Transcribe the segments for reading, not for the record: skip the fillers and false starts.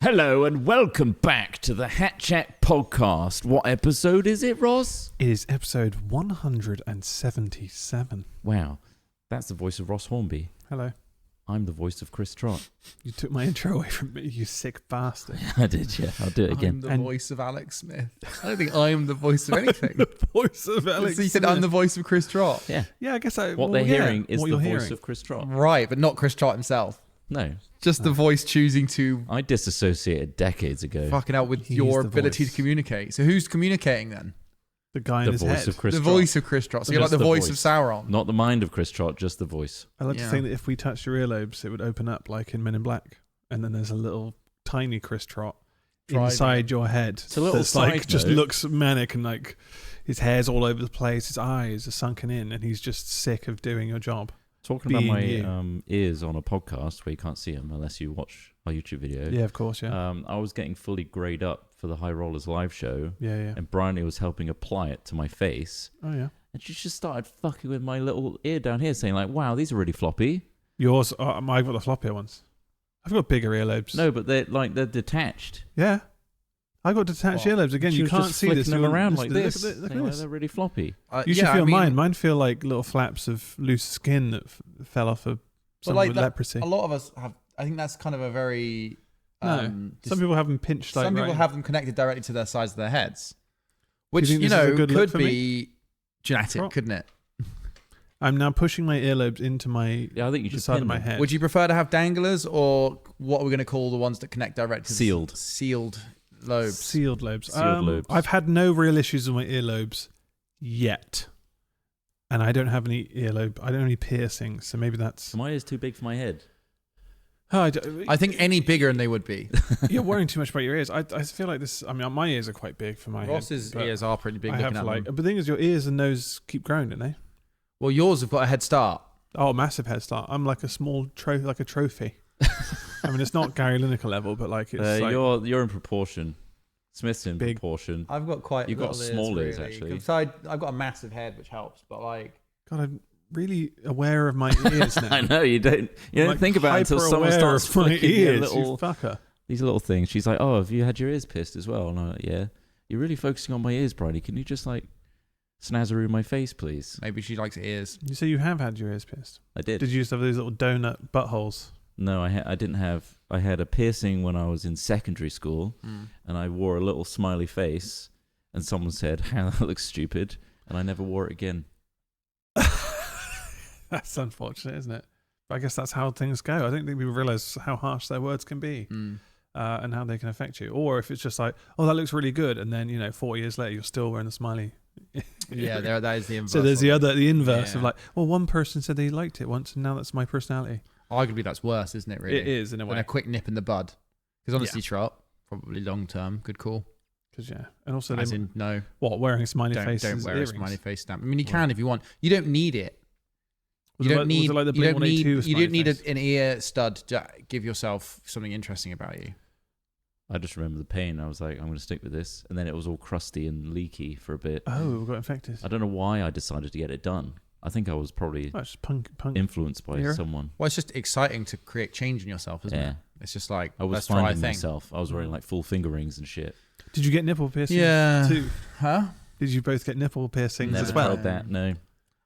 Hello and welcome back to the Hat Chat podcast. What episode is it, Ross? It is episode 177. Wow, that's the voice of Ross Hornby. Hello. I'm the voice of Chris Trott. You took my intro away from me, you sick bastard. I did, yeah. I'll do it again. I'm the voice of Alex Smith. I don't think I'm the voice of anything. The voice of Alex So you said Smith. I'm the voice of Chris Trott. Yeah. Yeah, I guess What they're hearing is the voice of Chris Trott. Right, but not Chris Trott himself. No. Just the voice choosing to I disassociated decades ago. fucking out with He's your the ability voice. to communicate. So who's communicating then? The guy in The his voice head. of Chris The Trott. voice of Chris Trott. So you're like Just the the voice of voice. Sauron. Not the mind of Chris Trott, just the voice. I like to Yeah. think that if we touched your earlobes, it would open up like in Men in Black. And then there's a little tiny Chris Trott Driving. inside your head. It's a little that's like side just note. looks manic and like his hair's all over the place. His eyes are sunken in and he's just sick of doing your job. Talking about Being my ears on a podcast where you can't see them unless you watch our YouTube video. Yeah, of course, yeah. I was getting fully greyed up for the High Rollers live show. Yeah. And Bryony was helping apply it to my face. Oh, yeah. And she just started fucking with my little ear down here, saying like, wow, these are really floppy. Yours, I've got the floppier ones. I've got bigger earlobes. No, but they're detached. Yeah. I've got detached What? earlobes. Again, She you was can't just see flicking this. them around like Look this. at saying, like, this. they're really floppy. You should yeah, feel I mean, mine. Mine feel like little flaps of loose skin that fell off of someone like with that- leprosy. A lot of us have. I think that's kind of a very. Some people have them pinched like some people right. have them connected directly to their sides of their heads, Do which you think you this is a know good look could for me? be genetic, Trott? couldn't it? I'm now pushing my earlobes into my Yeah, I think you the should side pin of my them. head. Would you prefer to have danglers or what are we going to call the ones that connect directly to Sealed. sealed lobes? Sealed lobes. Sealed lobes. I've had no real issues with my earlobes yet. And I don't have any earlobe. I don't have any piercings. So maybe that's. Are my ears too big for my head? Oh, I think any bigger and they would be. you're worrying too much about your ears. I feel like this. I mean, my ears are quite big for my Ross's head. but ears are pretty big. I Looking have at like. them. But the thing is, your ears and nose keep growing, don't they? Well, yours have got a head start. Oh, massive head start. I'm like a small trophy, like a trophy. I mean, it's not Gary Lineker level, but like it's like You're in proportion. Smith's in Big. proportion. I've got quite. You've got little small ears, ears, really. actually. I've got a massive head, which helps. But like, God, I'm really aware of my ears now. I know you don't. You don't like think about it until someone hyper-aware starts of my flicking your ears, little you fucker. these little things. She's like, "Oh, have you had your ears pierced as well?" And I'm like, "Yeah." You're really focusing on my ears, Bridie. Can you just like snazzaroo my face, please? maybe she likes ears. You say you have had your ears pierced. I did. Did you just have those little donut buttholes? No, I didn't have. I had a piercing when I was in secondary school, and I wore a little smiley face. And someone said, "How that looks stupid," and I never wore it again. That's unfortunate, isn't it? But I guess that's how things go. I don't think people realise how harsh their words can be and how they can affect you. Or if it's just like, oh, that looks really good, and then 4 years later you're still wearing a smiley. Yeah, that is the inverse. So there's the inverse Yeah. of like, well, one person said they liked it once, and now that's my personality. Arguably, that's worse, isn't it? Really, It is in a And way. a quick nip in the bud. Because honestly, Yeah. Trott, probably long term, good call. Because and also As they, in, no, what wearing a smiley don't face wear earrings. a smiley face stamp. I mean, you Well. can if you want. You don't need it. Was You it don't need. like the You don't need. Blink-182 You smiley don't need face? an ear stud to give yourself something interesting about you. I just remember the pain. I was like, "I'm going to stick with this," and then it was all crusty and leaky for a bit. Oh, we got infected. I don't know why I decided to get it done. I think I was probably Oh, it's just punk. influenced by era. someone. Well, it's just exciting to create change in yourself, isn't Yeah. it? It's just like I was let's try a finding thing. myself. I was wearing like full finger rings and shit. Did you get nipple piercings Yeah. too? Huh? Did you both get nipple piercings Never as well? tried that. No.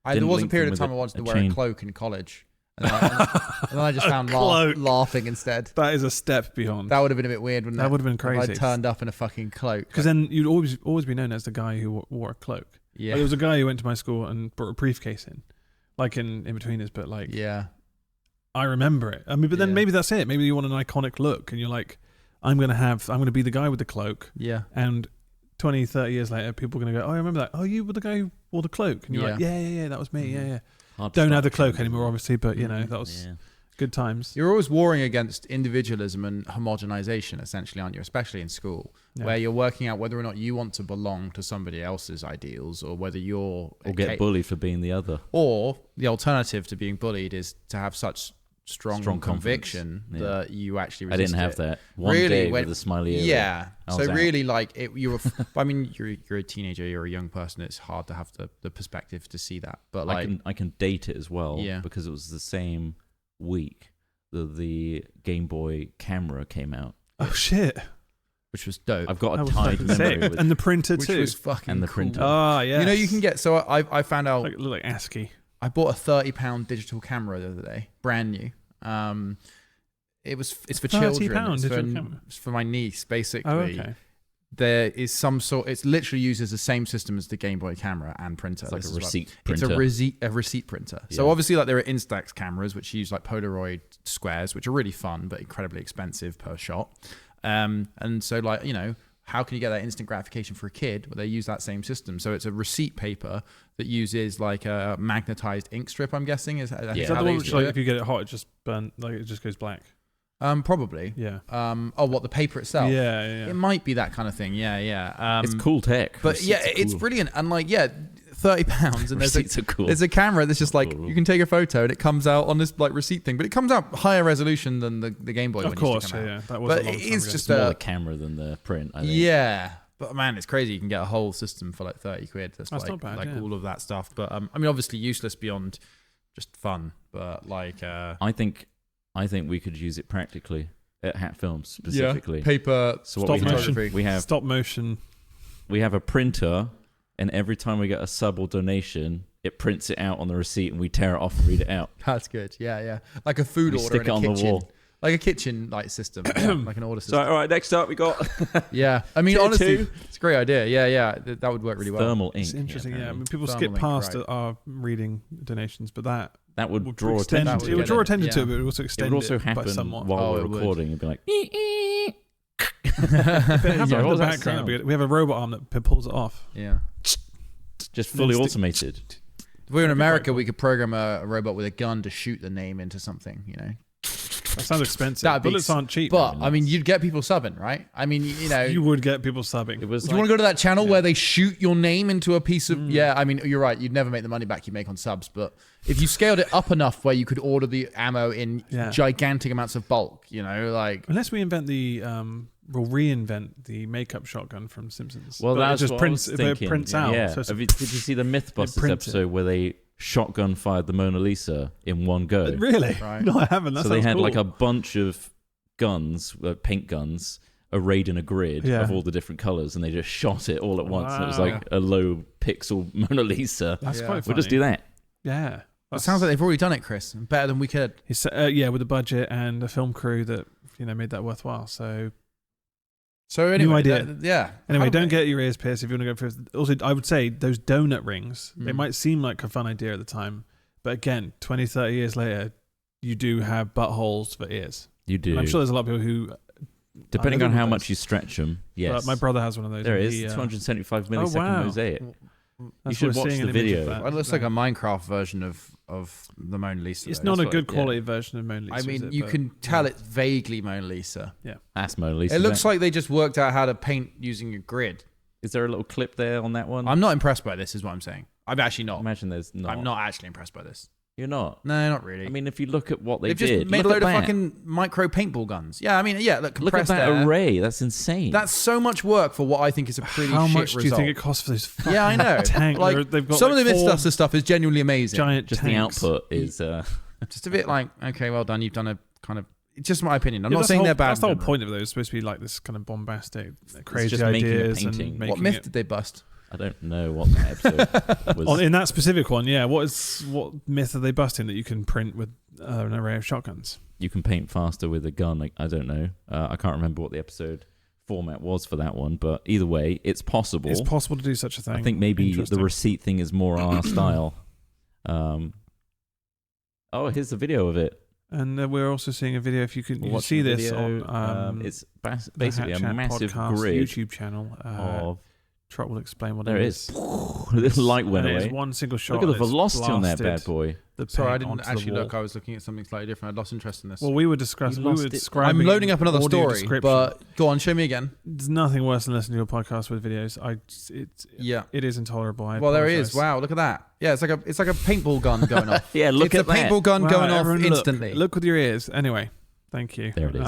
There Didn't was a link period them of time I with wanted to a wear chain. a cloak in college. And then I just found cloak. laughing instead. That is a step beyond. That would have been a bit weird, wouldn't it? That would have been If crazy. I turned up in a fucking cloak. Because then you'd always be known as the guy who wore a cloak. Yeah. Like, there was a guy who went to my school and brought a briefcase in, like in between us. But like, Yeah. I remember it. I mean, but then Yeah. maybe that's it. Maybe you want an iconic look, and you're like, I'm gonna be the guy with the cloak. Yeah. And 20, 30 years later, people are gonna go, oh, I remember that. Oh, you were the guy who wore the cloak, and you're like, yeah, that was me. Mhm. Yeah. Hard to Don't stop have the cloak changing. anymore, obviously, but that was Yeah. good times. You're always warring against individualism and homogenization, essentially, aren't you? Especially in school, Yeah. where you're working out whether or not you want to belong to somebody else's ideals or whether you're... Or get bullied for being the other. Or the alternative to being bullied is to have such strong Confidence. conviction Yeah. that you actually I resist didn't have it. that. One Really, day when- with a smiley ear. Yeah. I So was out. really, like, you were... I mean, you're a teenager, you're a young person. It's hard to have the perspective to see that. But like... I can date it as well. Yeah. Because it was the same week that the Game Boy camera came out. Oh shit! which was dope. I've got That a was tied fucking memory sick. with, And the printer which too. was fucking And the cool. printer. Oh yeah. You know, you can get. So I found out. like ASCII. I bought a £30 digital camera the other day, brand new. It's for children. £30 It's digital camera? it's for my niece, basically. Oh okay. There is some sort. It's literally uses the same system as the Game Boy camera and printer. it's like This a is receipt It's printer. a receipt printer. So Yeah. obviously, like there are Instax cameras which use like Polaroid squares, which are really fun but incredibly expensive per shot. And so like how can you get that instant gratification for a kid? Well, they use that same system. So it's a receipt paper that uses like a magnetized ink strip. I'm guessing is Is how that they the one used which, to like, do if you get it hot, it just burn, like it just goes black? Probably. Yeah. What, the paper itself? Yeah. It might be that kind of thing. Yeah. It's cool tech. But Receipts yeah, are it's cool. brilliant. And like, yeah, £30, and Receipts are cool. there's a camera that's just like Cool. you can take a photo and it comes out on this like receipt thing, but it comes out higher resolution than the Game Boy. Of one course, used to come out. yeah. That was But a long it time is ago. just It's more the camera than the print, I think. yeah. But man, it's crazy. You can get a whole system for like 30 quid. That's That's like, not bad, like yeah. all of that stuff. But I mean, obviously useless beyond just fun. But like, I think we could use it practically at Hat Films specifically. paper. So what Stop motion. we have Stop motion. we have a printer, and every time we get a sub or donation, it prints it out on the receipt, and we tear it off and read it out. That's good. Yeah. Like a food We order stick in it a on kitchen. the wall. Like a kitchen like system, like an order So system. all right, next up we got Yeah, I mean, Tier honestly, two. it's a great idea. Yeah, that would work really well. thermal ink. It's interesting, yeah. I apparently. mean, people Thermal skip ink, past right. our reading donations, but that That would would draw extend. attention. It would get draw it. attention to Yeah. it, but it would also It extend would also it by happen somewhat. while Oh, we're it would. recording. It'd be like, If it happened Yeah, in what the was that background, sound? we have a robot arm that pulls it off. Yeah. just fully Stick- automated. If we were in That'd be quite America, cool. we could program a robot with a gun to shoot the name into something. That sounds expensive. That'd be Bullets aren't cheap. But I mean, you'd get people subbing, right? I mean, you would get people subbing. It was Do like, you want to go to that channel where they shoot your name into a piece of? Yeah, I mean, you're right. You'd never make the money back you make on subs, but if you scaled it up enough where you could order the ammo in Yeah. gigantic amounts of bulk, like Unless we invent we'll reinvent the makeup shotgun from Simpsons. well, But that's it just what prints. I was thinking. It prints out. Yeah. So it's- Did you see the Mythbusters prints it. episode where they shotgun fired the Mona Lisa in one go? Really? Right. No, I haven't. That So they sounds had cool. like a bunch of guns, paint guns, arrayed in a grid Yeah. of all the different colors, and they just shot it all at once. And it was Wow. like a low pixel Mona Lisa. That's Yeah. quite We'll funny. We'll just do that. Yeah. it sounds like they've already done it, Chris. Better than we could. It's, with a budget and a film crew that made that worthwhile. So So anyway, idea. yeah. anyway, How- don't get your ears pierced if you want to go first. Also, I would say those donut rings. They Mm. might seem like a fun idea at the time, but again, 20, 30 years later, you do have buttholes for ears. You do. And I'm sure there's a lot of people who. Depending I on live how with much those. you stretch them, yes. My brother has one of those. there and it is, he, 275 oh, millisecond wow. mosaic. That's should what we're watch seeing the an image of video. that. Well, it looks like a Minecraft version of the Mona Lisa. It's though. not a That's good what- quality version of Mona Lisa. I is mean, it? you But- can tell it's vaguely Mona Lisa. That's Mona Lisa. It looks like they just worked out how to paint using a grid. Is there a little clip there on that one? I'm not impressed by this, is what I'm saying. I'm actually I not. imagine there's not. I'm not actually impressed by this. You're not. No, not really. I mean, if you look at what they They've did, just made a look load at of that. fucking micro paintball guns. Yeah, I mean, yeah, look, Look at compressed that air. array. That's insane. That's so much work for what I think is a pretty How shit much do you result. think it costs for those? Yeah, I know. Tank, Like, they've got some like of the four Mythbusters stuff is genuinely amazing. giant just tanks. the output is. Just a bit like, okay, well done. You've done a kind of. It's just my opinion. I'm Yeah, not that's saying the they're whole, bad. That's the in whole general. point of those. It's supposed to be like this kind of bombastic, crazy just making a ideas and painting. making What myth it. did they bust? I don't know what that episode was. In that specific one, yeah. What myth are they busting that you can print with an array of shotguns? You can paint faster with a gun. Like, I don't know. I can't remember what the episode format was for that one, but either way, it's possible. It's possible to do such a thing. I think maybe the Interesting. receipt thing is more our style. Oh, here's the video of it. And we're also seeing a video. If you can, We're you can watching see the this video. on It's the basically Hat a Chat massive podcast grid YouTube channel. of. Trott will explain what There it it is. is. The light went And it is away. one single shot. Look at the and it's velocity on that bad blasted boy. the Sorry, I paint didn't onto the actually wall. look. I was looking at something slightly different. I lost interest in this. Well, we were discussing. We lost were it. describing. I'm loading up another audio story, description. but go on, show me again. There's nothing worse than listening to a podcast with videos. Yeah. It is intolerable. Well, there he is. Wow, look at that. Yeah, it's like a paintball gun going off. Yeah, look it's at a paintball gun Wow, going off everyone instantly. Look with your ears. Anyway, thank you. There it is.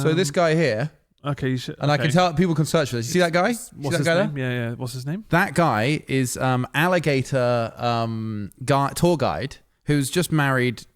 So this guy here, Okay, you should. and I can tell people can search for this. You see that guy? See What's that his guy there? name? Yeah. What's his name? That guy is alligator tour guide who's just married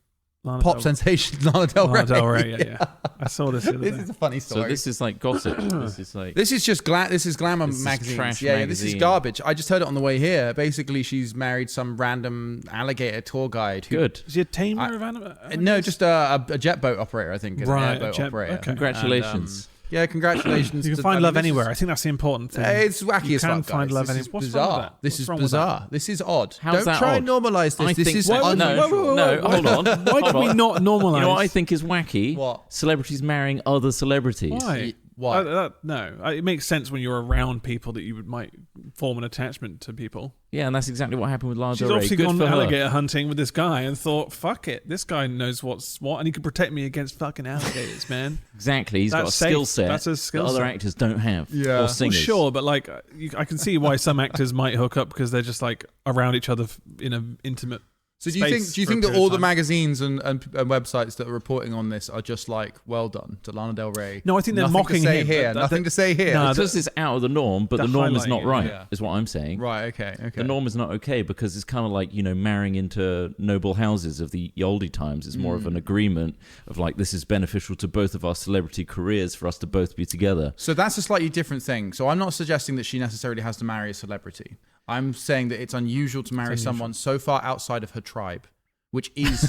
pop sensation Lana Del Rey. Lana Del Rey, yeah. I saw this the other This day. is a funny story. So this is like gossip. This is just this is Glamour This is magazine. trash Yeah, this is magazine. garbage. I just heard it on the way here. Basically, she's married some random alligator tour guide. Good. Is he a tamer of animals? No, just a jet boat operator, I think. Right, An airboat operator. okay. Congratulations. Yeah, congratulations. You can find love anywhere. I think that's the important thing. It's wacky You as can fuck, find guys. love This is anywhere. What's wrong with bizarre. that? This What's is wrong with that? bizarre. This is odd. How's Don't that try odd? and normalize this. I This think is no, unusual. no, hold on. Why Hold do we on. not normalise? You know what I think is wacky? What? Celebrities marrying other celebrities. Why? Why? No, it makes sense when you're around people that you might form an attachment to people. Yeah, and that's exactly what happened with Lana She's Del Rey. obviously Good gone for her. alligator hunting with this guy and thought, fuck it, this guy knows what's what, and he can protect me against fucking alligators, man. Exactly. He's got a That's skill safe. set That's a skill that other set. actors don't have. Yeah. Or Well, singers. Well, sure, but like, I can see why some actors might hook up because they're just like around each other in an intimate. So do you think that all the magazines and websites that are reporting on this are just like, well done to Lana Del Rey? No, I think they're Nothing mocking to say him. here. Nothing to say here. No, Because it's out of the norm, but they're the norm is highlighting not it, right, yeah. is what I'm saying. Right. Okay. The norm is not okay because it's kind of like, marrying into noble houses of the oldie times. It's more of an agreement of like, this is beneficial to both of our celebrity careers for us to both be together. So that's a slightly different thing. So I'm not suggesting that she necessarily has to marry a celebrity. I'm saying that it's unusual to marry someone so far outside of her tribe, which is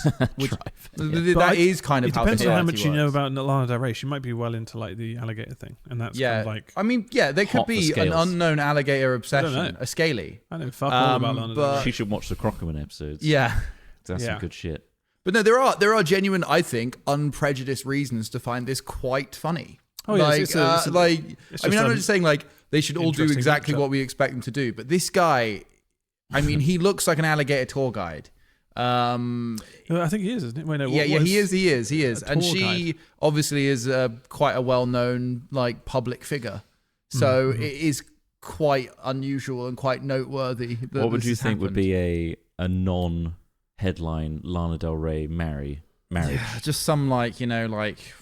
that is kind of It how depends on how society much you know works. about Lana Del Rey. She might be well into like the alligator thing, and that's Yeah, kind of like I mean, yeah, there could Hot for be an scales. unknown alligator obsession, know. a scaly. I know fuck all about Lana Del but- Rey. She should watch the Crockerman episodes. Yeah. That's Yeah. some good shit. But no, there are genuine, I think, unprejudiced reasons to find this quite funny. Oh, yeah, like, it's I'm just not just saying like they should all do interesting exactly matchup. what we expect them to do, but this guy, I mean, he looks like an alligator tour guide. I think he is, isn't it? Wait, no, Yeah, he is. a And tour she obviously is quite a well-known like public figure, so it is quite unusual and quite noteworthy. That What would this you has think would happened. be a non-headline Lana Del Rey marriage? Yeah, just some like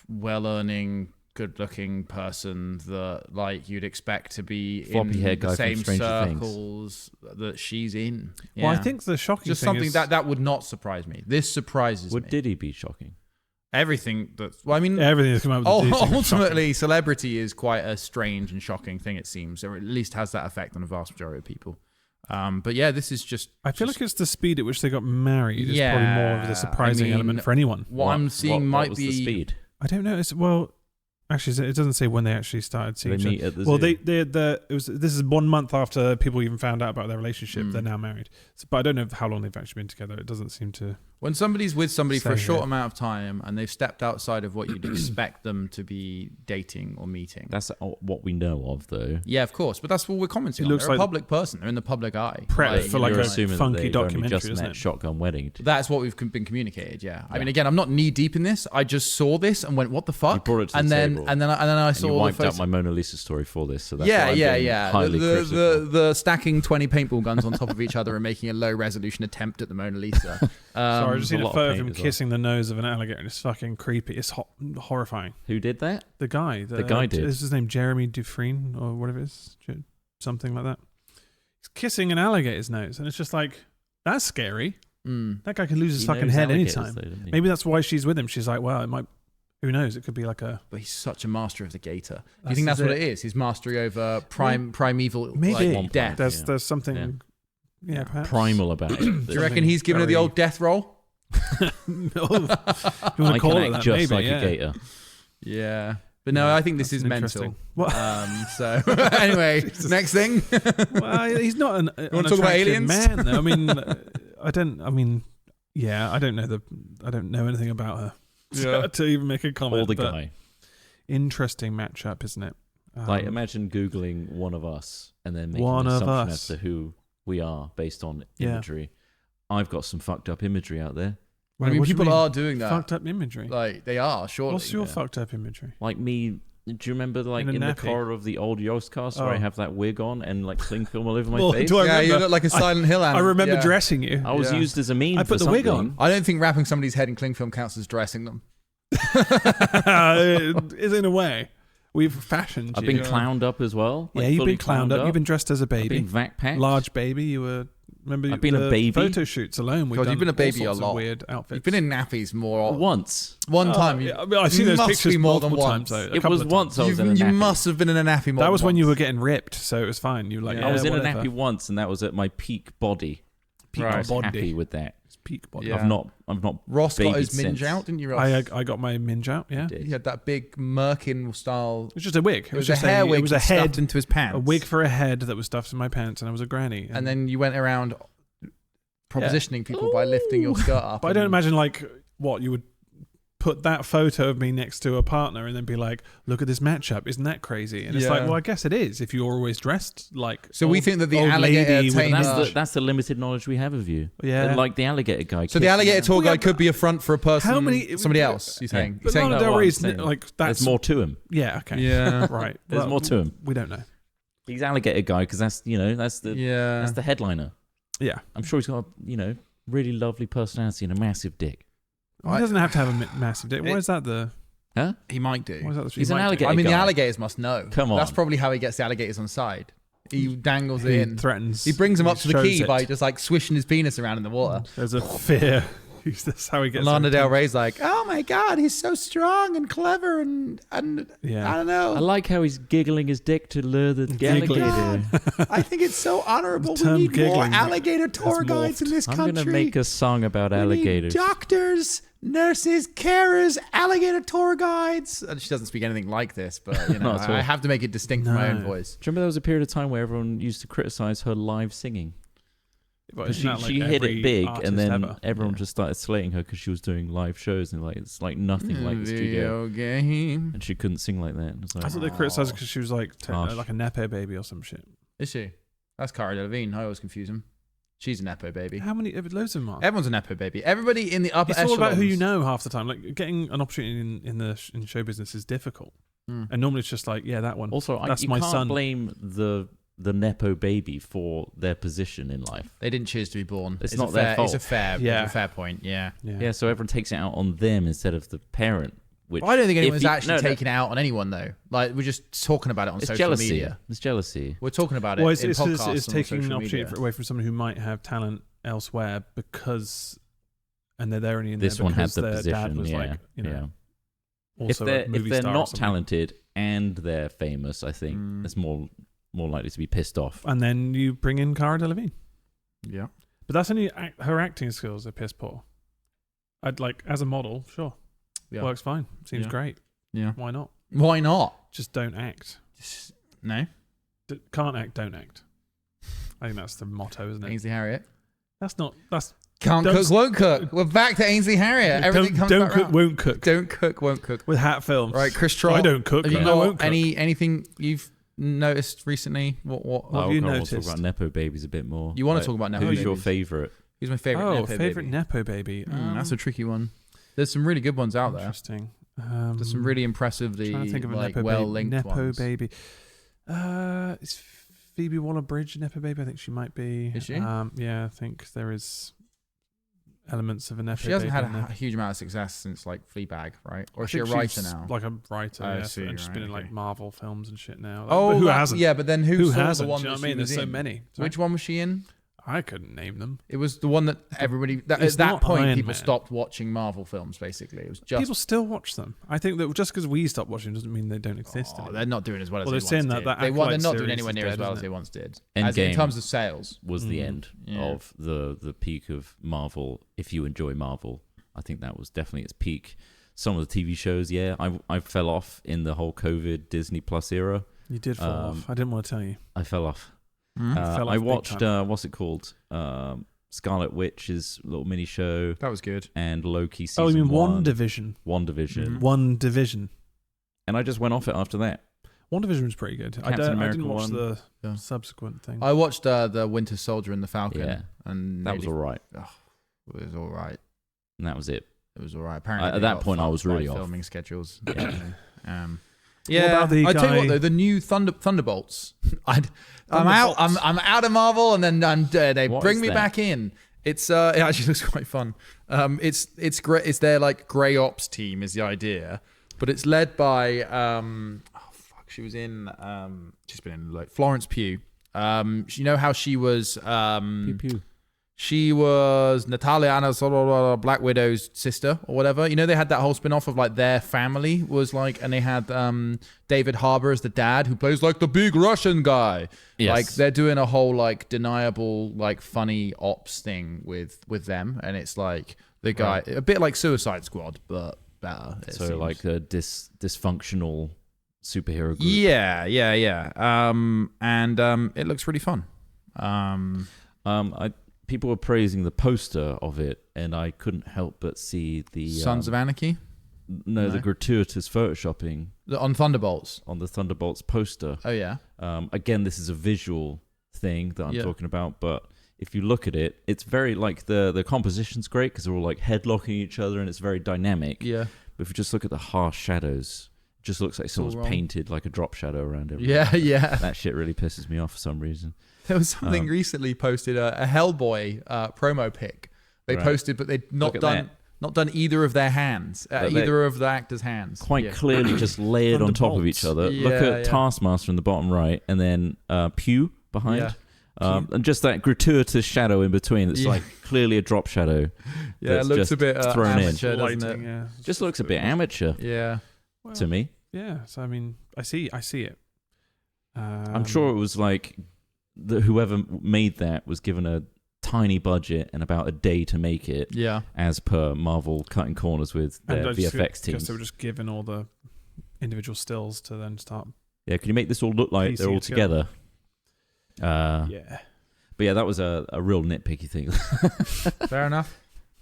well-earning, good-looking person that like you'd expect to be Floppy in haired guy the from same Stranger Things. circles that she's in. Well, I Yeah. think the shocking just thing something is, that would not surprise me. This surprises Would me. Diddy be shocking? Everything that's well, I mean, everything that's come out with the Diddy thing is ultimately, celebrity is quite a strange and shocking thing. It seems, or at least has that effect on a vast majority of people. But yeah, this is just. I feel like it's the speed at which they got married is Yeah, probably more of the surprising I mean, element for anyone. What I'm seeing what might was be the speed. I don't know. Actually, it doesn't say when they actually started seeing They each meet other. at the Well, zoo. this is 1 month after people even found out about their relationship. They're now married, but I don't know how long they've actually been together. It doesn't seem to. When somebody's with somebody for a Say short it. amount of time and they've stepped outside of what you'd expect them to be dating or meeting. That's what we know of, though. Yeah, of course, but that's what we're commenting It on. looks They're a like- public person. They're in the public eye. Prep for like You're a assuming funky that they've only documentary, just isn't met it? Shotgun Wedding. That's what we've been communicated. Yeah, I mean, again, I'm not knee deep in this. I just saw this and went, "What the fuck?" You brought it to and the then table. and then I And saw you the wiped out photos. my Mona Lisa story for this, so that's why I'm being Yeah. highly critical. The stacking 20 paintball guns on top of each other and making a low resolution attempt at the Mona Lisa. Sorry, I just a seen a lot of photo of paint him as well. kissing the nose of an alligator, and it's fucking creepy. It's horrifying. Who did that? The guy, The guy did. Is his name Jeremy Dufresne or whatever it is, something like that? He's kissing an alligator's nose, and it's just like that's scary. That guy could lose his He fucking knows head alligators, anytime. though, doesn't he? Maybe that's why she's with him. She's like, well, it might. Who knows? It could be like a. But he's such a master of the gator. Do you That's think that's what it. it is? His mastery over primeval Maybe like, death. Yeah. There's something. Yeah, perhaps. primal about it. Do you reckon he's given her the very- old death roll? You want I to can call it act that? just Maybe, like yeah. a gator. Yeah. But no, Yeah, I think this that's is mental. interesting. What? So anyway, next thing. Well, he's not an. You wanna talk about aliens? man? Though. I mean, I don't. I mean, yeah, I don't know anything about her to even make a comment. Or the but guy. Interesting matchup, isn't it? Like, imagine Googling one of us and then making One an of assumption us. as to who we are based on Yeah. imagery. I've got some fucked up imagery out there. I mean, what do you people mean, are doing that. fucked up imagery. Like they are, surely. What's your yeah. fucked up imagery? Like me, do you remember like In a in the nappy. corridor of the old Yoast cast where I Oh. have that wig on and like cling film all over my Well, face? do I Yeah, you remember? look like a Silent Hill I animal. remember Yeah. dressing you. I was Yeah. used as a meme I for put the wig something. I don't think wrapping somebody's head in cling film counts as dressing them. It is in a way. We've fashioned I've you. been clowned up as well. Yeah, like you've fully been clowned up. You've been dressed as a I've been baby. vac packed. Large baby. You were Remember, I've been a baby. Photo shoots alone. We've God, done you've been a baby all sorts a lot. of weird outfits. You've been in nappies more. Once. One time. Yeah, I mean, I've seen those must pictures be more than multiple once. times. Though, a It couple was of once I was in a You nappy. must have been in a nappy more That was than when you were once. getting ripped, so it was fine. You were like, I was in whatever. a nappy once, and that was at my peak body. Peak I was body. happy with that. It's peak body. Yeah. I've not Ross got his babied minge since. out, didn't you, Ross? I got my minge out. Yeah, did. He had that big Merkin style. it was just a wig. It was just a hair wig. It was a head, stuffed into his pants. a wig for a head that was stuffed in my pants, and I was a granny. And then you went around propositioning people by lifting your skirt up. But I don't imagine you would put that photo of me next to a partner and then be like, look at this matchup. Isn't that crazy? And it's like, Yeah. well, I guess it is if you're always dressed like. So we think that the old alligator lady with tamer- That's the limited knowledge we have of you. Yeah. Like the alligator guy. So the alligator tour Well, yeah, guide could be a front for a person. How many- Somebody else? You saying? Yeah. You're But saying Lana no, Del what Rey I'm is saying. like that's There's more to him. Yeah. Okay. Yeah. Right. There's more to him. We don't know. He's alligator guy because that's the headliner. Yeah. I'm sure he's got a really lovely personality and a massive dick. He doesn't have to have a massive dick. Why is that the? Huh? He might do. Why is that the? He's he an might do? alligator. I mean, the guy. alligators must know. Come on. That's probably how he gets the alligators on side. He dangles it He in. threatens. He brings them up to the shows key it. by just like swishing his penis around in the water. There's a fear. That's how he gets. Lana Del them. Rey's like, oh my God, he's so strong and clever and Yeah. I don't know. I like how he's giggling his dick to lure the Giggling. alligator. I think it's so honorable. The We term need more giggling alligator tour has guides in morphed. this I'm country. going to make a song about We need alligators. doctors, nurses, carers, alligator tour guides. And she doesn't speak anything like this, but Not at all. I have to make it distinct from my own No. voice. Do you remember there was a period of time where everyone used to criticize her live singing? But Because isn't that she like hit every it big, artist and then ever? everyone just started slating her because she was doing live shows, and it's like nothing like the studio. Video game. And she couldn't sing like that. It's like, I thought they criticised her because she was like Harsh. like a nepo baby or some shit. Is she? That's Cara Delevingne. I always confuse them. She's a nepo baby. How many? Loads of them are. Everyone's a nepo baby. Everybody in the upper It's all about who you echelons- know half the time. Like getting an opportunity in show business is difficult, Mm. and normally it's just like, yeah, that one. also, That's you my can't son. blame the nepo baby for their position in life. They didn't choose to be born. It's not their fault. It's a fair, Yeah. it's a fair point. Yeah. Yeah, so everyone takes it out on them instead of the parent. Which I don't think if anyone's you- actually no, no, taking it out on anyone though. Like we're just talking about it on It's social jealousy. media. It's jealousy. We're talking about it Well, in it's podcasts it's and on taking an social opportunity media. away from someone who might have talent elsewhere because, and they're only in This there one had because the their position. dad was yeah, like, yeah. also If a movie they're star or not something. talented and they're famous, I think it's more likely to be pissed off. And then you bring in Cara Delevingne, Yeah. but that's only her acting skills are piss poor. I'd like as a model, sure, Yeah. works fine, seems Yeah. great. Yeah. Why not? Why not? Just don't act. No. Can't act, don't act. I think that's the motto, isn't it? Ainsley Harriet. That's not. That's Can't Don't cook, won't cook. We're back to Ainsley Harriet. Everything comes don't back cook, round. won't cook. Don't cook, won't cook. With hat films, Right, Chris Trott. I don't cook. Have you I won't got cook. anything you've noticed recently? What? What have you I want to noticed? talk about nepo babies a bit more. You want to talk about nepo Who's your babies? favorite? Who's my favorite? Oh, nepo favorite baby? nepo baby. That's a tricky one. There's some really good ones out there. Interesting. There's some really impressively trying to think of a like nepo well baby. linked Nepo ones. baby. Is Phoebe Waller-Bridge a nepo baby? I think she might be. Is she? Yeah, I think there is elements of a nepo She hasn't baby had in there. a huge amount of success since like Fleabag, right? Or I is she a think writer she's now? Like a writer, I yeah. see, And she's right, been in like okay. Marvel films and shit now. Oh, but who that- hasn't? Yeah, but then who saw hasn't? the one Do you know that what I mean? she was There's so in? many. Sorry? Which one was she in? I couldn't name them. It was the one that everybody. At It's that not point, Iron people Man. stopped watching Marvel films. Basically, it was just. People still watch them. I think that just because we stopped watching doesn't mean they don't exist. Oh, anymore. they're not doing as well as Well, they they're saying once that did. that They're Acolyte not doing series anywhere is near as dead, well isn't as they it? once did. As in Endgame terms of sales. was the end Yeah. of the peak of Marvel. If you enjoy Marvel, I think that was definitely its peak. Some of the TV shows, yeah, I fell off in the whole COVID Disney Plus era. You did fall off. I didn't want to tell you. I fell off. Hmm? Fell off I big watched time. what's it called? Scarlet Witch's little mini show That was good. and Loki season Oh, you mean one. WandaVision? WandaVision. Mhm. One Division. And I just went off it after that. WandaVision was pretty good. I Captain didn't America watch one. the Yeah. subsequent thing. I watched the Winter Soldier and the Falcon. Yeah. And That was all right. It was all right. And that was it. It was all right. Apparently, At they that got point, I fucked was by really off. filming schedules. Yeah. Yeah. about the I tell you guy- what, though, the new Thunderbolts. I'm out. I'm out of Marvel, and then they What bring is me that? back in. It actually looks quite fun. It's great. It's their like Grey Ops team is the idea, but it's led by she's been in like Florence Pugh. You know how she was Pew pew. she was Natalia Anna Black Widow's sister or whatever. You know, they had that whole spin-off of like their family was like, and they had David Harbour as the dad who plays like the big Russian guy. Yes. Like they're doing a whole like deniable, like funny ops thing with them. And it's like the guy, a bit like Suicide Squad, but better. So seems. like a dysfunctional superhero group. Yeah. And it looks really fun. People were praising the poster of it, and I couldn't help but see the Sons of Anarchy? No, the gratuitous photoshopping On Thunderbolts. on the Thunderbolts poster. Oh, yeah. Again, this is a visual thing that I'm talking about, but if you look at it, it's very like the composition's great because they're all like headlocking each other, and it's very dynamic. Yeah. But if you just look at the harsh shadows, it just looks like someone's painted like a drop shadow around everything. Yeah. That shit really pisses me off for some reason. There was something recently posted, a Hellboy promo pic. They posted, but they'd not done either of their hands, either of the actors' hands. Quite clearly just layered on top of each other. Look at Taskmaster in the bottom right, and then Pew behind. And just that gratuitous shadow in between that's like clearly a drop shadow. Yeah, it looks a bit thrown amateur, in. doesn't it? Yeah, Just looks a bit amateur to me. Yeah, so I mean, I see it. I'm sure it was like whoever made that was given a tiny budget and about a day to make it. Yeah. As per Marvel cutting corners with their VFX teams. Guess they were just given all the individual stills to then start. Yeah, can you make this all look like they're all together? Yeah. But yeah, that was a real nitpicky thing. Fair enough.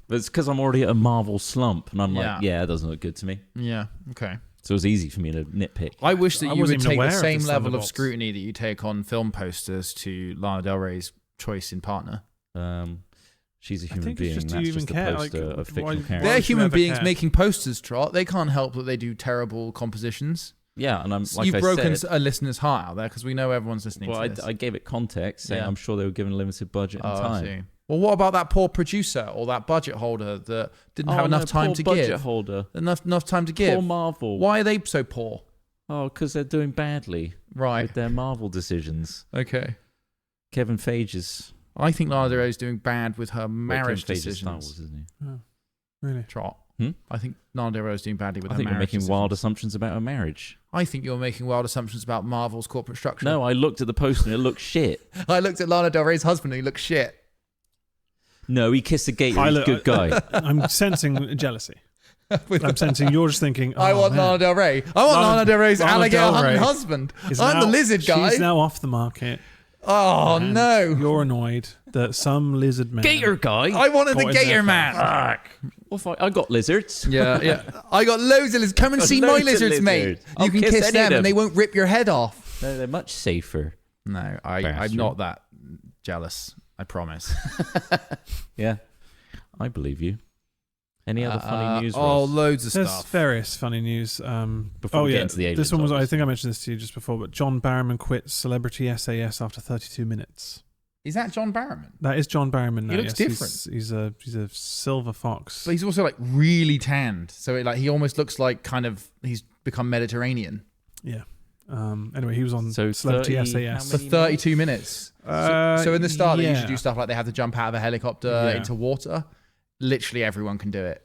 But it's because I'm already at a Marvel slump, and I'm like, yeah, it doesn't look good to me. Yeah, okay. So it was easy for me to nitpick. I wish that you would take the same level of Thunderbolts. scrutiny that you take on film posters to Lana Del Rey's choice in partner. She's a human think being. it's just That's you just a even care, poster like, of fictional why- characters. They're would you human ever beings care? making posters, Trot. They can't help that they do terrible compositions. Yeah, and I'm like You've I broken said, a listener's heart out there because we know everyone's listening well, to this. I gave it context, saying I'm sure they were given a limited budget and I time. see. Well, what about that poor producer or that budget holder that didn't have enough time to budget give? holder. Enough time to give. Poor Marvel. Why are they so poor? Oh, because they're doing badly Right. with their Marvel decisions. Okay. Kevin Feige is... I think Lana Del Rey is doing bad with her marriage Kevin Feige is Star decisions. Wars, isn't he? Oh, really? Trot. Hmm? I think Lana Del Rey is doing badly with I her think you're marriage making decisions. wild assumptions about her marriage. I think you're making wild assumptions about Marvel's corporate structure. No, I looked at the poster and it looked shit. I looked at Lana Del Rey's husband and he looked shit. No, he kissed a gator. He's a good guy. I'm sensing jealousy. I'm sensing you're just thinking, I want Lana Del Rey. I want Lana Del Rey's Lana alligator Del hunting Rey husband. is I'm now- the lizard guy. She's now off the market. Oh, and no. You're annoyed that some lizard man... Gator guy? I wanted the Got in there gator first. man. Fuck. What if I got lizards? Yeah. I got loads of lizards. Come and Got see my loads of lizards, mate. lizards. You I'll can kiss kiss any them of them. and they won't rip your head off. No, they're much safer. No, I'm Bastard. not that jealous. I promise. Yeah, I believe you. Any other funny news? Oh, Ross? loads of There's stuff. various funny news. Before we get into the aliens, this one was. I obviously. think I mentioned this to you just before, but John Barrowman quit Celebrity SAS after 32 minutes. Is that John Barrowman? That is John Barrowman now. He looks yes. He's a silver fox. But he's also like really tanned. So he almost looks like he's become Mediterranean. Yeah. Anyway, he was on So Celebrity 30 SAS. For 32 minutes. So in the start, they usually do stuff like they have to jump out of a helicopter into water. Literally everyone can do it.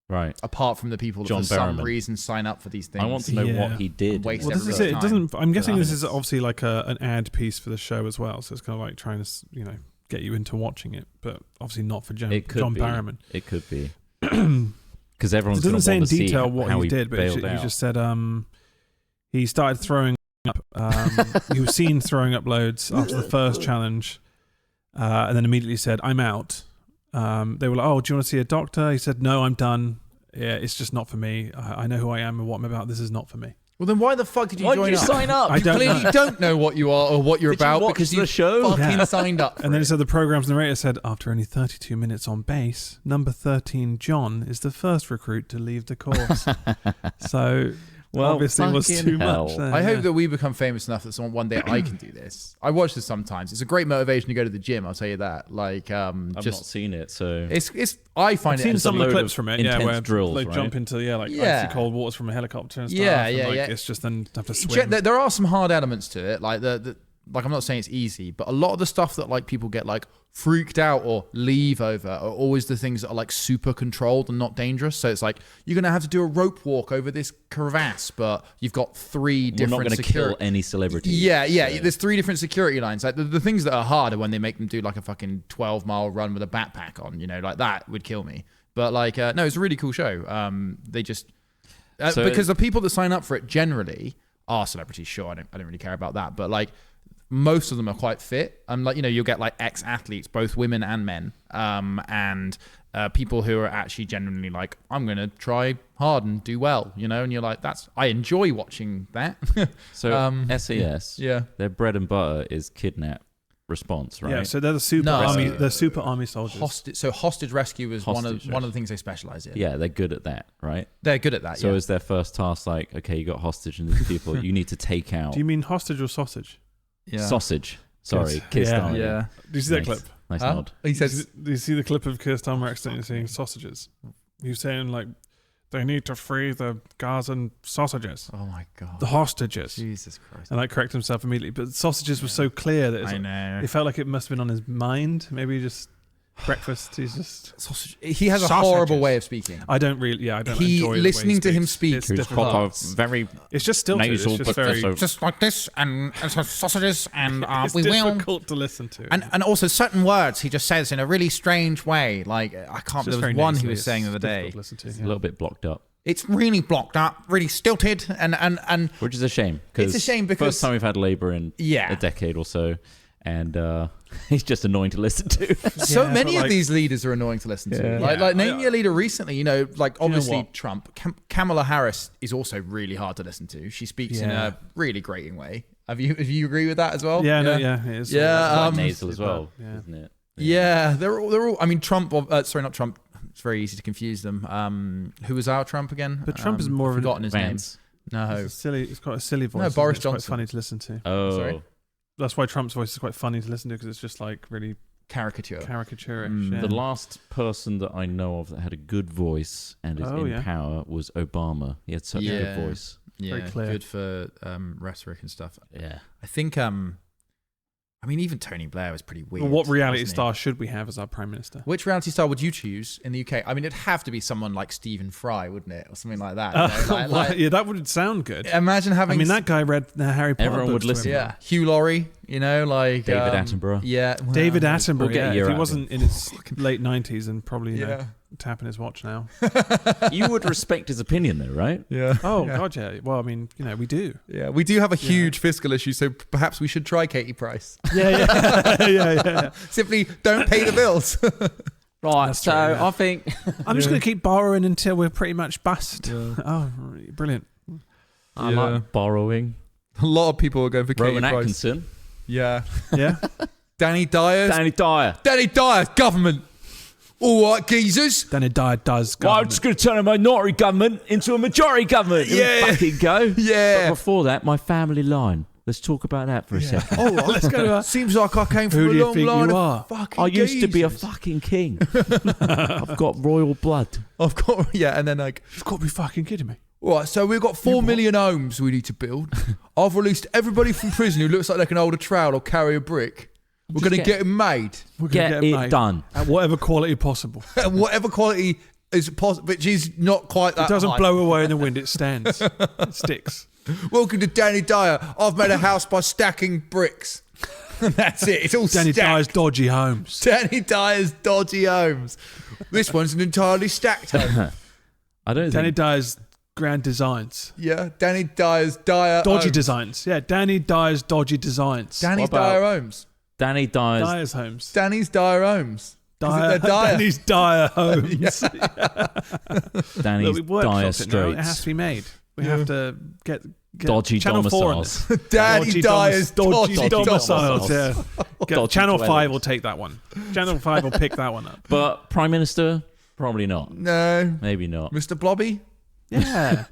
Right. Apart from the people that John for some Barrowman. reason sign up for these things. I want to know Yeah. what he did. Waste Well, this is every it. It time. doesn't. I'm guessing this is minutes. obviously like an ad piece for the show as well. So it's kind of like trying to get you into watching it, but obviously not for John It could be. Barrowman. It could be. Because everyone's It doesn't gonna say in want to see detail what how he did, but bailed he out. just said he started throwing up. He was seen throwing up loads after the first challenge, and then immediately said, "I'm out." They were like, "Oh, do you want to see a doctor?" He said, "No, I'm done. Yeah, it's just not for me. I know who I am and what I'm about. This is not for me." Well, then why the fuck did you Why join did you up? sign up? I You don't clearly know. don't know what you are or what you're Did you about watch because the you show? fucking Yeah. signed up. And then it said the program's narrator said, "After only 32 minutes on base, number 13 John is the first recruit to leave the course." So Well, obviously it was fucking too hell. much. There, I yeah. hope that we become famous enough that one day I can do this. I watch this sometimes. It's a great motivation to go to the gym. I'll tell you that. Like, I've not seen it, so it's. I find I've it. seen some of the load clips of from it, intense where drills, they right? jump into Yeah. icy cold waters from a helicopter and stuff. Yeah, and yeah, like, yeah. It's just then have to swim. There are some hard elements to it. Like like I'm not saying it's easy, but a lot of the stuff that like people get like freaked out or leave over are always the things that are like super controlled and not dangerous. So it's like you're gonna have to do a rope walk over this crevasse, but you've got 3 different. We're not going to kill any celebrity. Yeah. There's 3 different security lines. Like the things that are hard are when they make them do like a fucking 12-mile run with a backpack on. You know, like that would kill me. But like, no, it's a really cool show. They just because the people that sign up for it generally are celebrities. Sure, I don't really care about that. But like, most of them are quite fit. Like, you know, you'll get like ex-athletes, both women and men, and people who are actually genuinely like, I'm going to try hard and do well, you know. And you're like, I enjoy watching that. So SES, yeah, their bread and butter is kidnap response, right? Yeah, so they're the super army. They're super army soldiers. Hostage rescue is one of the things they specialize in. Yeah, they're good at that, right? They're good at that. So is their first task like, okay, you got hostage and these people you need to take out? Do you mean hostage or sausage? Yeah. Sausage. Sorry, Keir Yeah. Starmer. Yeah. Do you see that clip? Nice nod. He says, Do you see the clip of Keir Starmer accidentally saying sausages? He's saying like, they need to free the Gazan sausages. "Oh my god, The hostages." Jesus Christ!" And I correct himself immediately. But sausages was so clear that I know. it felt like it must have been on his mind. Maybe just breakfast. He's just Sausage. He has a Sausages. horrible way of speaking. I don't really. Yeah, I don't enjoy the way listening he to him speaks. speak. It's He's difficult. Proper, very It's just stilted. nasal, It's just but very. also- Just like this, and sausages, and It's we will. difficult to listen to. And also certain words he just says in a really strange way. Like I can't. It's just There was very one he nasally. was saying the other It's day. difficult to listen to, it's yeah. a little bit blocked up. It's really blocked up, really stilted, and Which is a shame. It's a shame because- first time we've had Labour in Yeah. a decade or so, and he's just annoying to listen to. so Yeah, many but of like- these leaders are annoying to listen to. Yeah. Like, Yeah. name me a leader recently. You know, like know obviously what? Trump. Kamala Harris is also really hard to listen to. She speaks in Yeah. a really grating way. Have you agree with that as well? Yeah, no, yeah, it is. Yeah, Quite nasal as well, Yeah. isn't it? Yeah, they're all. I mean, Trump. Sorry, not Trump. It's very easy to confuse them. Who was our Trump again? But Trump is more of an- forgotten his Vance. name. No, It's silly. It's quite a silly voice. No, isn't Boris it? It's Johnson. quite funny to listen to. Oh, Sorry? That's why Trump's voice is quite funny to listen to because it's just like really caricature. caricaturish. Mm. Yeah. the last person that I know of that had a good voice and is in yeah. power was Obama. He had such a Yeah. good voice. Yeah, Very clear. good for rhetoric and stuff. Yeah. I think. I mean, even Tony Blair was pretty weird. Well, what reality wasn't he? star should we have as our prime minister? Which reality star would you choose in the UK? I mean, it'd have to be someone like Stephen Fry, wouldn't it, or something like that? You know? Like, yeah, that would sound good. imagine having. I mean, that guy read the Harry Potter Everyone would books to listen. him. Yeah, Hugh Laurie. You know, like David Attenborough. Yeah, well, David Attenborough. We'll get a yeah, year if he out of wasn't in his late 90s and probably you know, Yeah. tapping his watch now. You would respect his opinion, though, right? Yeah. Oh yeah. God, yeah. Well, I mean, you know, we do. Yeah, we do have a huge fiscal issue, so perhaps we should try Katie Price. Yeah, yeah, yeah. Simply don't pay the bills. Right, That's so true, yeah. I think I'm just going to keep borrowing until we're pretty much bust. Oh, brilliant. I Yeah. like borrowing. A lot of people are going for Katie Rowan Price. Atkinson. Yeah. Yeah. Danny Dyer. Danny Dyer. Danny Dyer, government. All right, geezers. Then it does. Well, I'm government. just going to turn a minority government into a majority government. Here we Yeah. fucking go. Yeah. But before that, my family line. Let's talk about that for a second. All right. Let's go. Seems like I came Who from a do you long think line you of are? fucking I used to be a geezers. fucking king. I've got royal blood. I've got, yeah, and then like, You've got to be fucking kidding me. all right, so we've got 4 million homes we need to build. I've released everybody from prison who looks like they can hold a trowel or carry a brick. We're Just going to get- get them made We're going to Get get it made done. at whatever quality possible. at whatever quality is possible, which is not quite that It doesn't high. blow away in the wind. It stands. It sticks. Welcome to Danny Dyer. I've made a house by stacking bricks. That's it. It's all Danny stacked. Dyer's dodgy homes. Danny Dyer's dodgy homes. This one's an entirely stacked home. I don't Danny think... Dyer's grand designs. Yeah, Danny Dyer's Dyer Dodgy homes. designs. Yeah, Danny Dyer's dodgy designs. Danny's What about- Dyer homes. Danny Dyer's... Dyer's homes. Danny's Dyer homes. Dyer, they're Dyer. Danny's Dyer homes. Danny's Look, we workshopped Dyer it now. It has Straits. to be made. We have to get Dodgy Channel 4 on domiciles. this. Danny Dyer's dodgy dodgy domiciles. domiciles. Yeah. Get- Dodgy Channel 5 dwellings. will take that one. Channel 5 will pick that one up. But Prime Minister, probably not. No. Maybe not. Mr. Blobby? Yeah.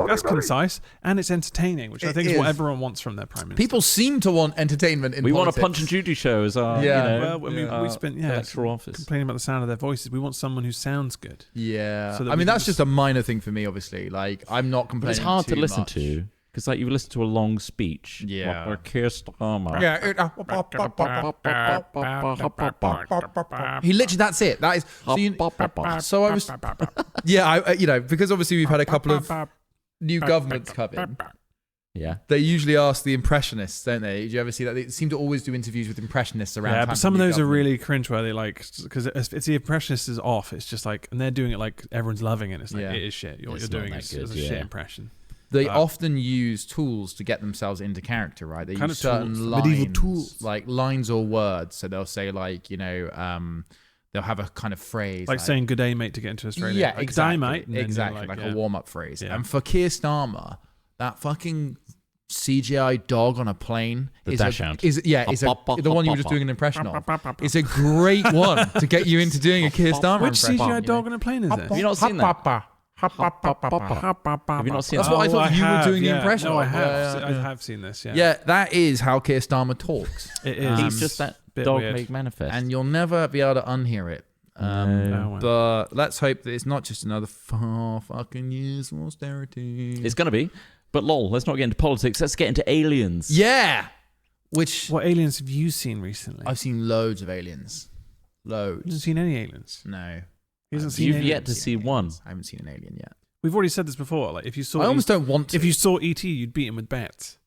That's concise and it's entertaining, which I It think is what is. everyone wants from their prime minister. People seem to want entertainment in We want a politics. Punch and Judy show as our, Yeah. you know, Well, I mean, we spent electoral office. complaining about the sound of their voices. We want someone who sounds good. Yeah. So that I we mean, can that's just a minor thing for me, obviously. Like, I'm not But complaining it's hard to too listen much. to Because like you listen to a long speech. Yeah. Or Keir Starmer. He literally, that's it. That is. So I was. Because obviously we've had a couple of new governments come in. Yeah. They usually ask the impressionists, don't they? Did you ever see that? They seem to always do interviews with impressionists around. Yeah, but some of those are really cringe where they like, because if the impressionist is off, it's just like, and they're doing it like everyone's loving it. It's like, it is shit. What you're doing is a shit impression. They often use tools to get themselves into character, right? They use certain lines, medieval tools, like lines or words. So they'll say like, they'll have a kind of phrase like saying "Good day, mate" to get into Australia. Yeah, like, exactly, "Good day, mate." Exactly, like a warm-up phrase. Yeah. And for Keir Starmer, that fucking CGI dog on a plane the dash-hound. The one you were just doing an impression of. It's a great one to get you into doing a Keir Starmer Which impression. CGI dog on a plane is this? Have you not seen that? Have you not seen That's that? what I thought you were doing the impression No, of. I have. I have seen this. Yeah, that is how Keir Starmer talks. It is. He's just that dog make manifest. And you'll never be able to unhear it. But let's hope that it's not just another 4 fucking years of austerity. It's going to be. But lol, let's not get into politics. Let's get into aliens. Yeah! What aliens have you seen recently? I've seen loads of aliens. Loads. You haven't seen any aliens? No. He hasn't seen You've aliens. yet to see one. I haven't seen an alien yet. We've already said this before. Like, if you saw, I almost don't want to. If you saw ET, you'd beat him with bats.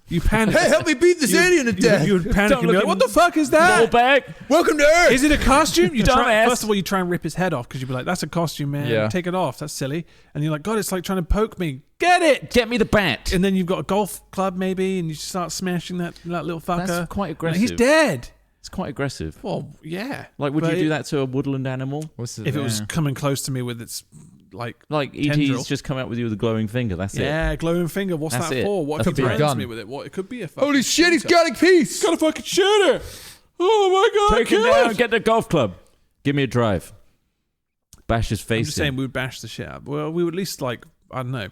You panic. Hey, help me beat this alien to death. You would panic and be like, "What the fuck is that? Back. Welcome to Earth. Is it a costume?" You try, Dumbass. first of all, you try and rip his head off because you'd be like, "That's a costume, man. Yeah. Take it off. That's silly." And you're like, "God, it's like trying to poke me. Get it." Get me the bat. And then you've got a golf club maybe, and you start smashing that little fucker. That's quite And aggressive. he's dead. It's quite aggressive. Well, yeah. Like, would you do that to a woodland animal? If it was coming close to me with its like E.T.'s just come out with you with a glowing finger. That's it. Yeah, glowing finger. What's That's that it. for? What That's could a big threatens gun. me with it? What it could be a fucking Holy shit, he's got a piece. got a fucking shooter. Oh my god! Take him down. Get the golf club. Give me a drive. Bash his I'm face just in. saying we would bash the shit out. Well, we would at least like, I don't know,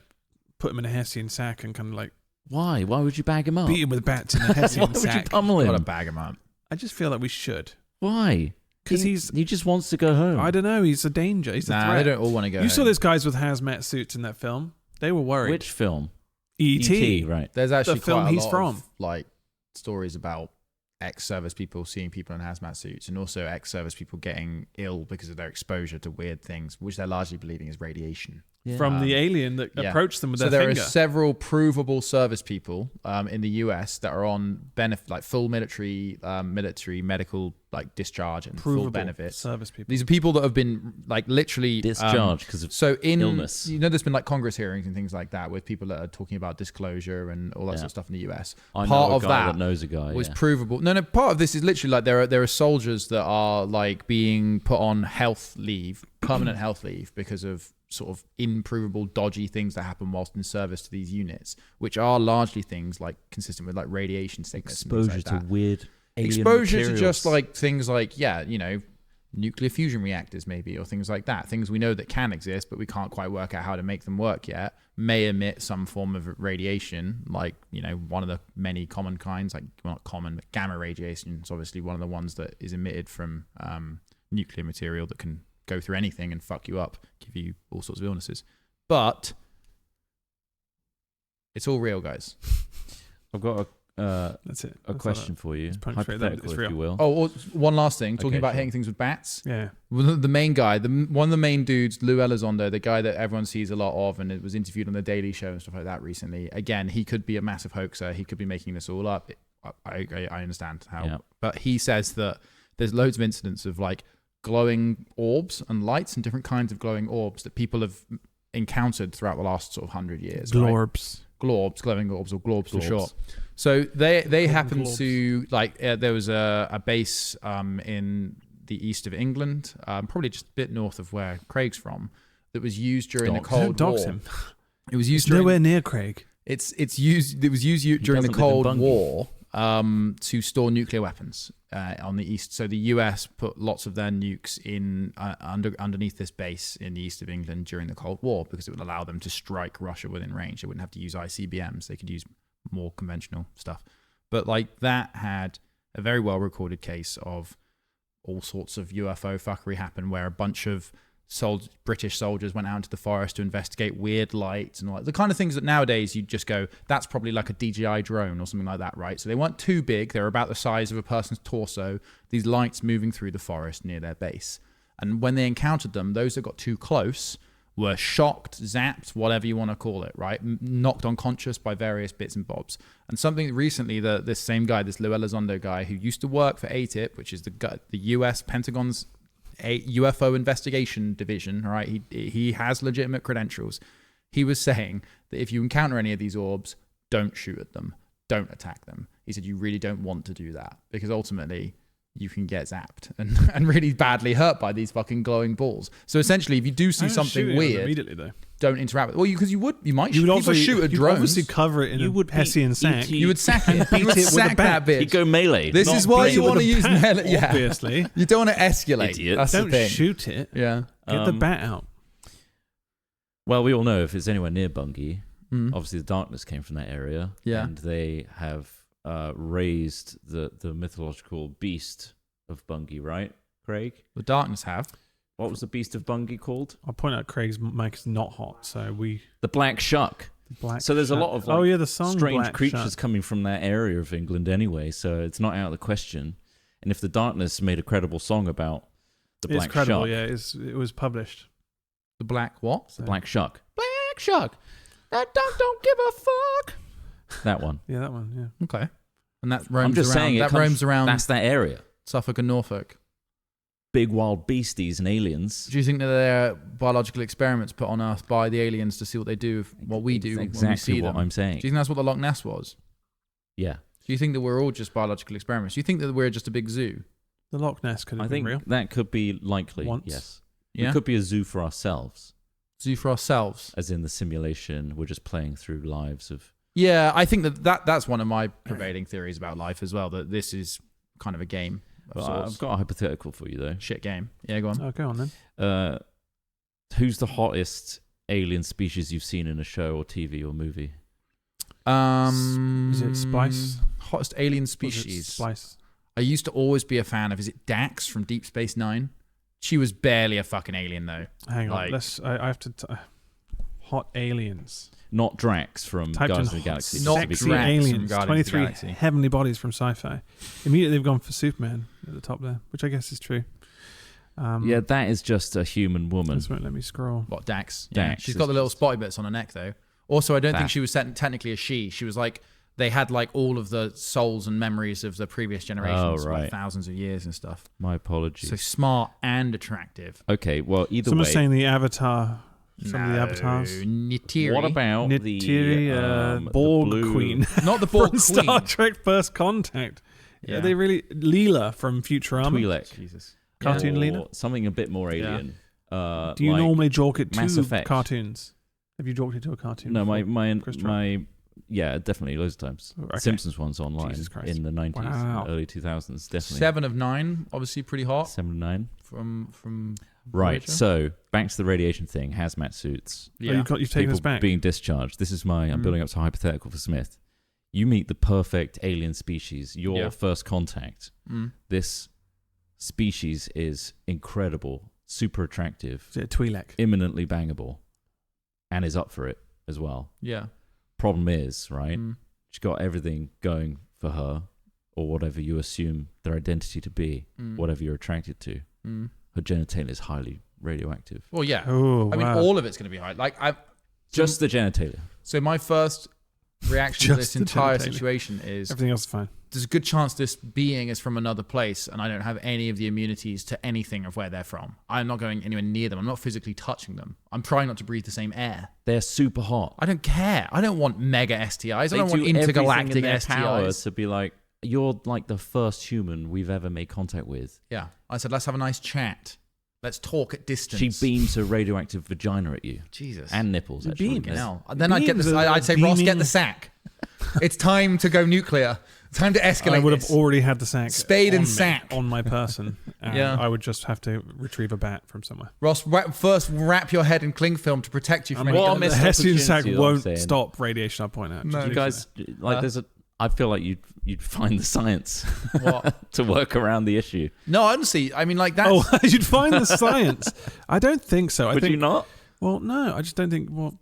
put him in a Hessian sack and kind of like Why? Why would you bag him up? beat him with bats in a Why Hessian would you sack. pummel him? Gotta bag him up. I just feel like we should. Why? Because he just wants to go home. I don't know, he's a danger. He's a Nah, threat. they don't all want to go. You saw those guys with hazmat suits in that film. They were worried. Which film? E.T. Right. There's actually the film quite a he's lot from. of like stories about ex-service people seeing people in hazmat suits, and also ex-service people getting ill because of their exposure to weird things, which they're largely believing is radiation. Yeah. From the alien that approached them with So their there finger. are several provable service people in the US that are on like full military medical like discharge and full Provable benefits. service people. These are people that have been like literally Discharged because of illness. You know, there's been like Congress hearings and things like that with people that are talking about disclosure and all that sort of stuff in the US. I Part know a of guy that knows a guy. was yeah. provable. No. Part of this is literally like there are soldiers that are like being put on health leave, permanent health leave, because of sort of improvable, dodgy things that happen whilst in service to these units, which are largely things like consistent with like radiation sickness, and Exposure things to like that. weird alien Exposure materials. to just like things like nuclear fusion reactors maybe, or things like that. Things we know that can exist, but we can't quite work out how to make them work yet. May emit some form of radiation, like one of the many common kinds, like not common, but gamma radiation is obviously one of the ones that is emitted from nuclear material that can go through anything and fuck you up, give you all sorts of illnesses. But it's all real, guys. I've got That's it. a question for you, hypothetical, It's if real. you will. Oh, one last thing. Talking Okay, about sure. hitting things with bats. Yeah. Well, the main guy, one of the main dudes, Lou Elizondo, the guy that everyone sees a lot of, and it was interviewed on the Daily Show and stuff like that recently. Again, he could be a massive hoaxer. He could be making this all up. I understand how, Yeah. but he says that there's loads of incidents of like glowing orbs and lights and different kinds of glowing orbs that people have encountered throughout the last sort of 100 years. Right? Glowing orbs, or globs for short. So they happen globs. to like there was a base in the east of England, probably just a bit north of where Craig's from, that was used during the Cold War. Dox him. It was used It's nowhere near Craig. It was used during the doesn't live in Cold Bungay. War to store nuclear weapons on the east. So the US put lots of their nukes in underneath this base in the east of England during the Cold War because it would allow them to strike Russia within range. They wouldn't have to use ICBMs. They could use more conventional stuff. But like that had a very well recorded case of all sorts of UFO fuckery happen where a bunch of British soldiers went out into the forest to investigate weird lights and like the kind of things that nowadays you just go, that's probably like a DJI drone or something like that, right? So they weren't too big. They were about the size of a person's torso. These lights moving through the forest near their base. And when they encountered them, those that got too close were shocked, zapped, whatever you want to call it, right? Knocked unconscious by various bits and bobs. And something recently, this same guy, this Lou Elizondo guy, who used to work for ATIP, which is the US Pentagon's UFO investigation division, right? He has legitimate credentials. He was saying that if you encounter any of these orbs, don't shoot at them, don't attack them. He said you really don't want to do that because ultimately you can get zapped and really badly hurt by these fucking glowing balls. So essentially, if you do see something weird, immediately though, don't interact with it. Well, you might also shoot a drone. Obviously cover it in a Hessian sack. You would sack it. You would sack that bitch. You go melee. This is why you want to use melee. Yeah. Obviously. You don't want to escalate. Idiot. That's don't the thing. shoot it. Yeah. Get the bat out. Well, we all know if it's anywhere near Bungie, obviously the darkness came from that area. Yeah. And they have raised the mythological beast of Bungie, right, Craig? The darkness have. What was the beast of Bungie called? I'll point out Craig's mic is not hot, so The Black Shuck. So there's a lot of the song strange Black creatures Shuck. coming from that area of England anyway, so it's not out of the question. And if the darkness made a credible song about the Black It's credible, Shuck, yeah. It was published. The black what? the Black Shuck. Black Shuck. That dog don't give a fuck. That one. Yeah, that one. Yeah. Okay. And that roams I'm just around. saying That roams around That's that area. Suffolk and Norfolk. Big wild beasties and aliens. Do you think that they're biological experiments put on Earth by the aliens to see what they do with what we do That's when we exactly see what them? I'm saying. Do you think that's what the Loch Ness was? Yeah. Do you think that we're all just biological experiments? Do you think that we're just a big zoo? The Loch Ness could have I been think real. that could be likely. Once. Yes. Yeah. It could be a zoo for ourselves, Zoo for ourselves. as in the simulation. We're just playing through lives of. Yeah, I think that's one of my prevailing theories about life as well, that this is kind of a game of sorts. I've got a hypothetical for you though. Shit game. Yeah, go on. Oh, go on then. Who's the hottest alien species you've seen in a show or TV or movie? Is it Spice? Hottest alien Was it species. Spice. I used to always be a fan of, is it Dax from Deep Space Nine? She was barely a fucking alien though. Hang Like- on. I have to. Hot aliens. Not Drax from Typed Guardians in of the Galaxy. Not just to be Sexy clear. Drax from aliens. Guardians of the 23 Galaxy. heavenly bodies from sci-fi. Immediately they've gone for Superman at the top there, which I guess is true. Yeah, that is just a human woman. This won't let me scroll. What, Dax? Yeah. Dax She's is got the little just- spotty bits on her neck though. Also, I don't think That. she was technically a she. She was like, they had like all of the souls and memories of the previous generations, Oh, like right. thousands of years and stuff. My apologies. So smart and attractive. Okay, well, either Someone's way. saying the Avatar. Some of the avatars. Neytiri. What about Neytiri, the Borg blue Queen. Not the Borg from Queen. Star Trek First Contact. Yeah. Are they really Leela from Futurama? Twi'lek? Jesus. Cartoon or Leela? something a bit more alien. Do you like normally jalk it Mass to Effect. cartoons? Have you jalked it to a cartoon? No, before? Chris Trott? my yeah, definitely loads of times. Okay. Simpsons one's online Jesus Christ. in the 90s, Wow. early 2000s, definitely. 7 of 9, obviously pretty hot 7 to 9. from Right. Voyager. So back to the radiation thing. Hazmat suits. Oh, you've taken People us back. being discharged. This is I'm Mm. building up to a hypothetical for Smith. You meet the perfect alien species. Your Yeah. first contact. Mm. This species is incredible, super attractive, Is it a Twi'lek? imminently bangable, and is up for it as well. Yeah. Problem is, right? Mm. She's got everything going for her, or whatever you assume their identity to be, Mm. whatever you're attracted to. Mm. Her genitalia is highly radioactive. Well, yeah. Oh, I mean, wow. all of it's going to be high. Like, Just the genitalia. So my first reaction to this Just the entire genitalia. situation is Everything else is fine. there's a good chance this being is from another place and I don't have any of the immunities to anything of where they're from. I'm not going anywhere near them. I'm not physically touching them. I'm trying not to breathe the same air. They're super hot. I don't care. I don't want mega STIs. I They don't want do everything intergalactic in their power STIs. to be like, you're like the first human we've ever made contact with. Yeah. I said, let's have a nice chat. Let's talk at distance. She beams a radioactive vagina at you. Jesus. And nipples, actually. beams? Fucking Yes. hell. Then I'd get Beams this. are I'd say, Ross, get beaming. the sack. It's time to go nuclear. Time to escalate. I would have this. already had the sack. Spade on and me, sack. on my person. And Yeah. I would just have to retrieve a bat from somewhere. Ross, first wrap your head in cling film to protect you from mean, any what kind a of- the missed Hessian sack opportunity, I'm won't saying. stop radiation. I'll point out. No. Just You guys, like, Huh? there's a. I feel like you'd find the science What? to work around the issue. No, honestly, I mean, like that. Oh, you'd find the science. I don't think so. I Would think you not? Well, no, I just don't think. Well,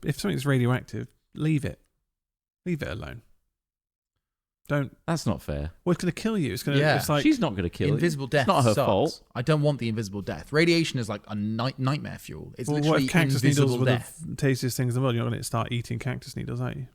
if something's radioactive, leave it alone. Don't. That's not fair. Well, it's going to kill you. It's going to. Yeah. It's like She's not going to kill invisible it. death. It's not her sucks. fault. I don't want the invisible death. Radiation is like a nightmare fuel. It's well, what literally if cactus needles invisible were death. the tastiest things in the world? You're not going to start eating cactus needles, are you?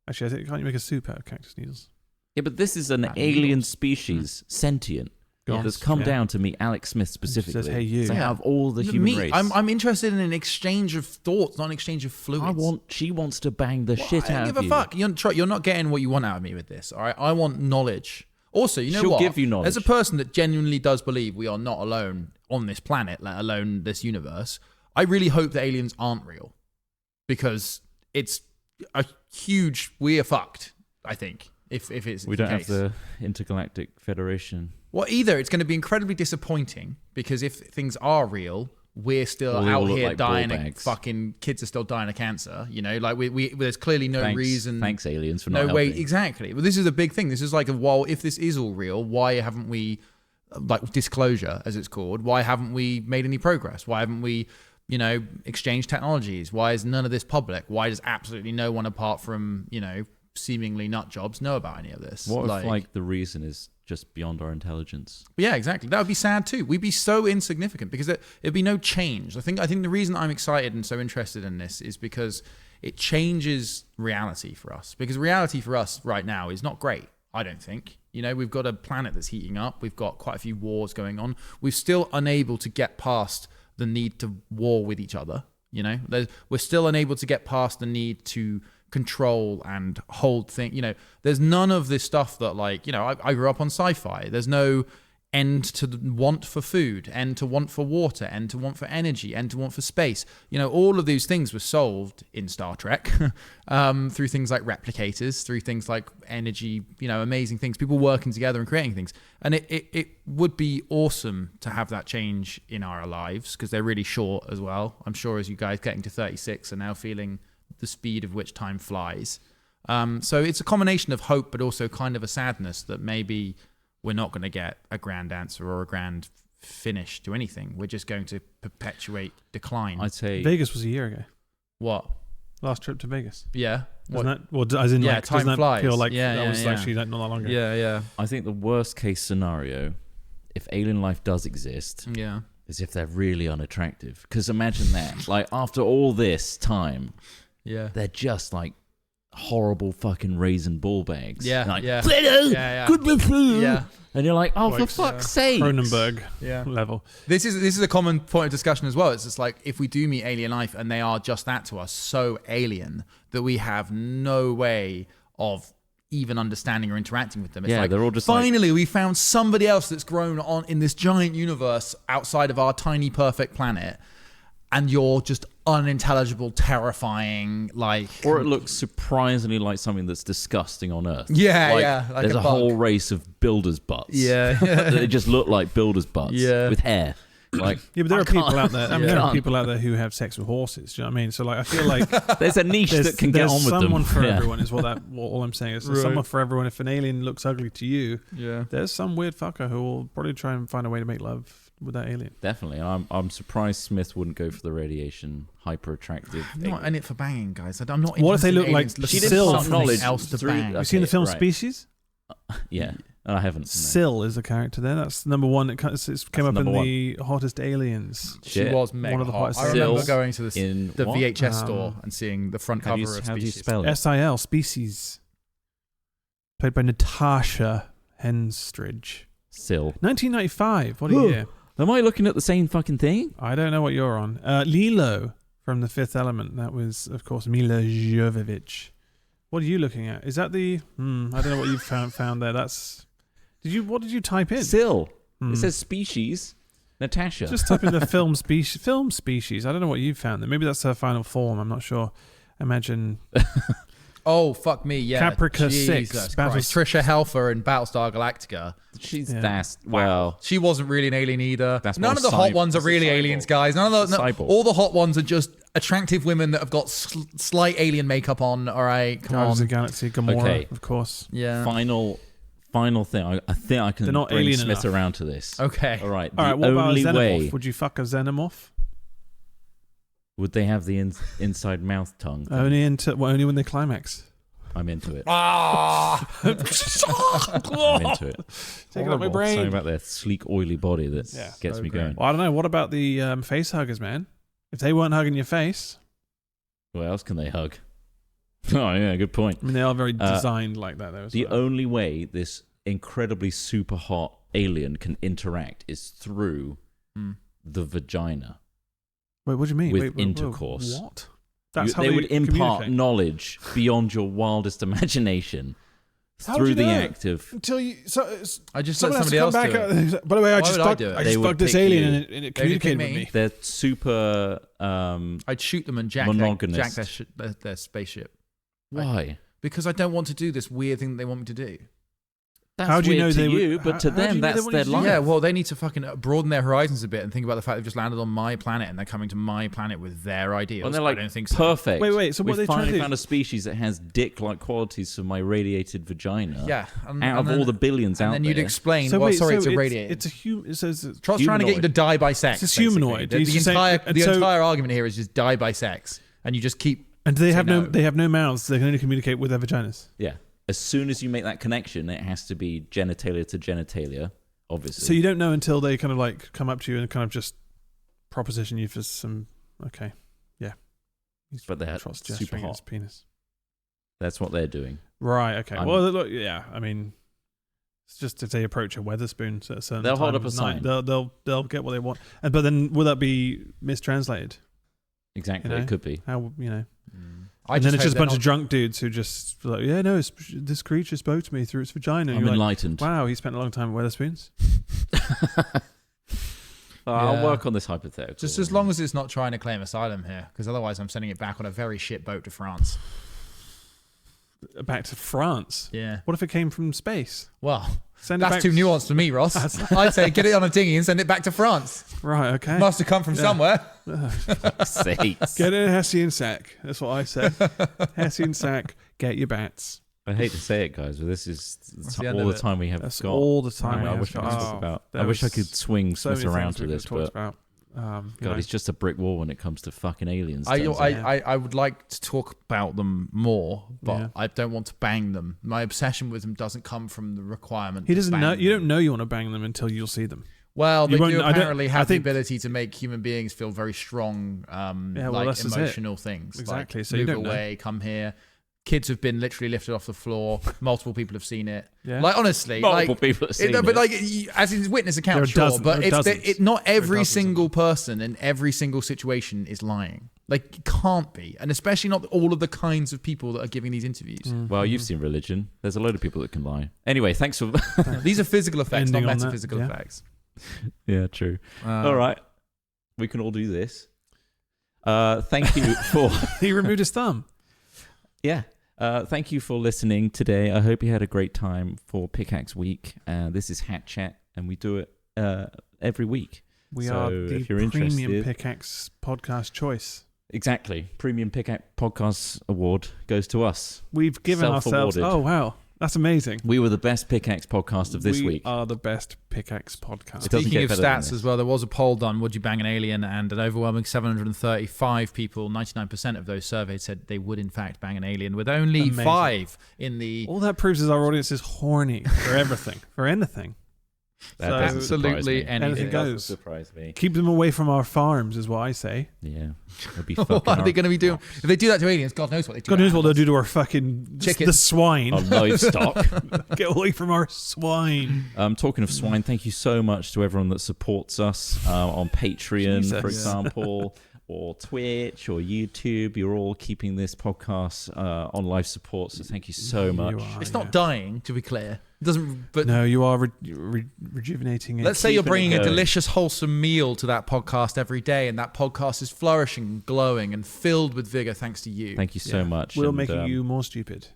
Actually, I think can't you make a soup out of cactus needles? Yeah, but this is an That alien needles. sentient Yes. that's come Yeah. down to meet Alex Smith specifically. Says, "Hey, you." So Yeah. out of all the human Me, race, I'm interested in an exchange of thoughts, not an exchange of fluids. She wants to bang the shit I out don't of give you. a fuck. You're not getting what you want out of me with this. All right, I want knowledge. Also, you know She'll what? give you knowledge. As a person that genuinely does believe we are not alone on this planet, let alone this universe, I really hope that aliens aren't real, because it's a huge. We are fucked. I think if it's We the don't have case. the Intergalactic Federation. Well, either it's going to be incredibly disappointing because if things are real, we're still Well, they all out look here like ball dying of bags. fucking kids are still dying of cancer. You know, like we there's clearly no reason. Thanks, aliens, for No not way, helping. exactly. Well, this is a big thing. This is like, well, if this is all real, why haven't we, like disclosure as it's called, why haven't we made any progress? Why haven't we, exchanged technologies? Why is none of this public? Why does absolutely no one apart from, seemingly nut jobs know about any of this? What if the reason is just beyond our intelligence? Yeah, exactly. That would be sad too. We'd be so insignificant because it'd be no change. I think the reason I'm excited and so interested in this is because it changes reality for us. Because reality for us right now is not great, I don't think. We've got a planet that's heating up. We've got quite a few wars going on. We're still unable to get past the need to war with each other. We're still unable to get past the need to control and hold things. There's none of this stuff that I grew up on sci-fi. There's no end to the want for food, end to want for water, end to want for energy, end to want for space. All of these things were solved in Star Trek through things like replicators, through things like energy, amazing things, people working together and creating things. And it would be awesome to have that change in our lives because they're really short as well. I'm sure as you guys getting to 36 are now feeling the speed of which time flies. So it's a combination of hope, but also kind of a sadness that maybe we're not going to get a grand answer or a grand finish to anything. We're just going to perpetuate decline. I'd say Vegas was a year ago. What? Last trip to Vegas. Yeah. Doesn't that, well, as in Yeah, like, time doesn't that flies. feel like Yeah, that yeah, was yeah. actually like not that long ago? Yeah. I think the worst case scenario, if alien life does exist, Yeah. is if they're really unattractive. Because imagine that, like after all this time, Yeah. they're just like horrible fucking raisin ball bags. Yeah. Like, Yeah. "Hello, Yeah. good with food." Yeah. And you're like, oh, Like, for fuck's sake. Cronenberg Yeah. level. This is a common point of discussion as well. It's just like if we do meet alien life and they are just that to us, so alien that we have no way of even understanding or interacting with them. It's Yeah, like, they're all just like- finally we found somebody else that's grown on in this giant universe outside of our tiny perfect planet, and you're just unintelligible, terrifying, like. Or it looks surprisingly like something that's disgusting on Earth. Yeah, like, yeah, like there's a a bug. whole race of builders' butts. Yeah. They just look like builders' butts with hair. Like, Yeah, but there I are people can't- out there. I mean, Yeah. there are people out there who have sex with horses. Do you know what I mean? So, like, I feel like there's a niche there's, that can get there's on with them. someone for Yeah. everyone. Is what all I'm saying is. There's Right. someone for everyone. If an alien looks ugly to you, Yeah. there's some weird fucker who will probably try and find a way to make love with that alien. Definitely. I'm surprised Smith wouldn't go for the radiation hyper attractive. I'm not in it for banging, guys. I'm not. What if they interested look in like aliens looking She for did Syl something from knowledge else to through- bang. Have you seen the film right. Species? Yeah. And I haven't. No. Syl is the character there. That's number one. It came up in number the hottest aliens. She Shit. was mega One of the hot. hottest I remember Syls going to in the what? VHS store and seeing the front How do cover you, of how do you Species. spell it? SIL, Species. Played by Natasha Henstridge. Syl. 1995. What a year. Am I looking at the same fucking thing? I don't know what you're on. Lilo from The Fifth Element. That was, of course, Mila Jovovich. What are you looking at? Is that the... I don't know what you've found there. That's... What did you type in? Syl. Hmm. It says species. Natasha. Just type in the film species. I don't know what you found there. Maybe that's her final form. I'm not sure. Imagine... Oh, fuck me, yeah. Caprica Jesus 6, Christ. Trisha Helfer in Battlestar Galactica. She's Yeah. that's Wow. well. She wasn't really an alien either. That's None more of the hot cyborg. ones are It's a really cyborg. aliens, guys. None of It's a the, cyborg. all the hot ones are just attractive women that have got slight alien makeup on. All right, come Guardians on. of the Galaxy, Gamora, Okay. of course. Yeah. Final thing. I think I can They're not bring alien Smith enough. around to this. Okay. All right. All right, The what about a only xenomorph? way Would you fuck a xenomorph? would they have the inside mouth tongue? thing? Only when they climax. I'm into it. Ah. I'm into it. Taking up my Something brain. about their sleek, oily body that Yeah. gets So me great. going. Well, I don't know. What about the face huggers, man? If they weren't hugging your face, What else can they hug? Oh yeah, good point. I mean, they are very designed like that, though. As The well. only way this incredibly super hot alien can interact is through the vagina. Wait, what do you mean? with Wait, intercourse. What? That's how They would impart communicate. knowledge beyond your wildest imagination How do through you the know? act of. Until you, so, I just let someone has somebody to else come do back. it. By the way, I Why just would I fucked, do it? I They just would fucked this pick alien you. and it They would communicated pick with me. me. They're super. I'd shoot them and jack Monogamous. their spaceship. Why? Because I don't want to do this weird thing that they want me to do. That's How do you weird know to they would- you, but how- to how do them, you know they that's want their you to do life. that? Yeah, well, they need to fucking broaden their horizons a bit and think about the fact they've just landed on my planet and they're coming to my planet with their ideals. And they're like, I don't think so. perfect. Wait, so what we are they trying to finally do? found a species that has dick-like qualities for my radiated vagina. Yeah. Out of all the billions and out then there. you'd explain, So well, wait, sorry, so it's irradiated. It's a human. It says Trott's trying to get you to die by sex. It's basically. humanoid. The, He's the just saying- entire, and the so- entire argument here is just die by sex. And you just keep... and they say have no. they have no mouths. They can only communicate with their vaginas. Yeah. As soon as you make that connection, it has to be genitalia to genitalia, obviously. So you don't know until they kind of like come up to you and kind of just proposition you for some. Okay, yeah. But they're Trott's super gesturing at hot. his penis. That's what they're doing. Right. Okay. I'm- Well, look. Yeah. I mean, it's just if they approach a Weatherspoon at a certain They'll time hold up of a night, sign. They'll get what they want. But then will that be mistranslated? Exactly. You know? It could be. How I and then it's hope just a they're bunch of not- drunk dudes who just like, yeah, no, this creature spoke to me through its vagina. And I'm you're like, enlightened. wow, he spent a long time at Weatherspoons. I'll Yeah. work on this hypothetical. Just as long as it's not trying to claim asylum here, because otherwise I'm sending it back on a very shit boat to France. Back to France. Yeah. What if it came from space? Well, Send it that's back. too nuanced for me, Ross. I'd say get it on a dinghy and send it back to France. Right. Okay. Must have come from Yeah. somewhere. sakes. Get in a Hessian sack. That's what I said. Hessian sack. Get your bats. I hate to say it, guys, but this is the end all of the it. time we have That's got. all the time. I we have wish I got. could talk about. I there wish I was could swing so Smith many around things to we could this, have talked but about. You God, know. he's just a brick wall when it comes to fucking aliens. I, turns I, out. I, I would like to talk about them more, but Yeah. I don't want to bang them. My obsession with them doesn't come from the requirement. He to doesn't bang know. You them. don't know you want to bang them until you'll see them. Well, You they won't- do I don't- apparently I have think- the ability to make human beings feel very strong, well, like that's just it. emotional things. Exactly, Like, so you move don't know. away, come here. Kids have been literally lifted off the floor. Multiple people have seen it. Yeah. Like honestly, Multiple like people have seen but it. like as in witness account, There are sure, dozens- but there are it's dozens. not There are every dozens of single person in every single situation is lying. Like it can't be, and especially not all of the kinds of people that are giving these interviews. Well, you've seen Religion. There's a load of people that can lie. Anyway, thanks for. These are physical effects, Ending not on that, metaphysical yeah. effects. Yeah, true. All right, we can all do this. Thank you for. He removed his thumb. Yeah. Thank you for listening today. I hope you had a great time for Pickaxe Week. This is Hat Chat, and we do it every week. We So are the if you're premium interested- pickaxe podcast choice. Exactly. Premium Pickaxe Podcast Award goes to us. We've given ourselves. Self-awarded. Oh wow, that's amazing. We were the best Pickaxe podcast of this we week. are the best pickaxe podcast. It doesn't Speaking get of better than stats this. as well, there was a poll done, would you bang an alien? And an overwhelming 735 people, 99% of those surveyed said they would in fact bang an alien, with only Amazing. 5 in the... All that proves is our audience is horny for everything, for anything. That So- doesn't surprise Absolutely me. anything. Anything It doesn't goes. surprise me. Keep them away from our farms, is what I say. Yeah. It'll be What fucking are they going to be doing? If they do that to aliens, God knows what they do. God to knows what they'll animals. do to our fucking Chickens. the swine. Our livestock. Get away from our swine. Talking of swine, thank you so much to everyone that supports us on Patreon, Jesus. for example, or Twitch or YouTube. You're all keeping this podcast on live support, so thank you so much. You are, It's yeah. not dying, to be clear. It doesn't. But No, you are rejuvenating it. let's say you're keeping it bringing a going. delicious, wholesome meal to that podcast every day, and that podcast is flourishing, glowing, and filled with vigor thanks to you. Thank you so much. We'll and, make you more stupid.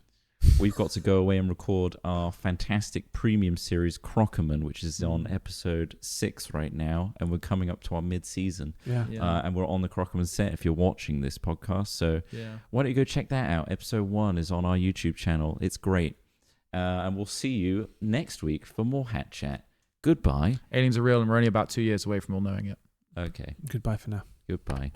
we've got to go away and record our fantastic premium series Crockerman, which is on episode 6 right now, and we're coming up to our mid-season. Yeah. And we're on the Crockerman set if you're watching this podcast. So why don't you go check that out? Episode 1 is on our YouTube channel. It's great. And we'll see you next week for more Hat Chat. Goodbye. Aliens are real, and we're only about 2 years away from all knowing it. Okay. Goodbye for now. Goodbye.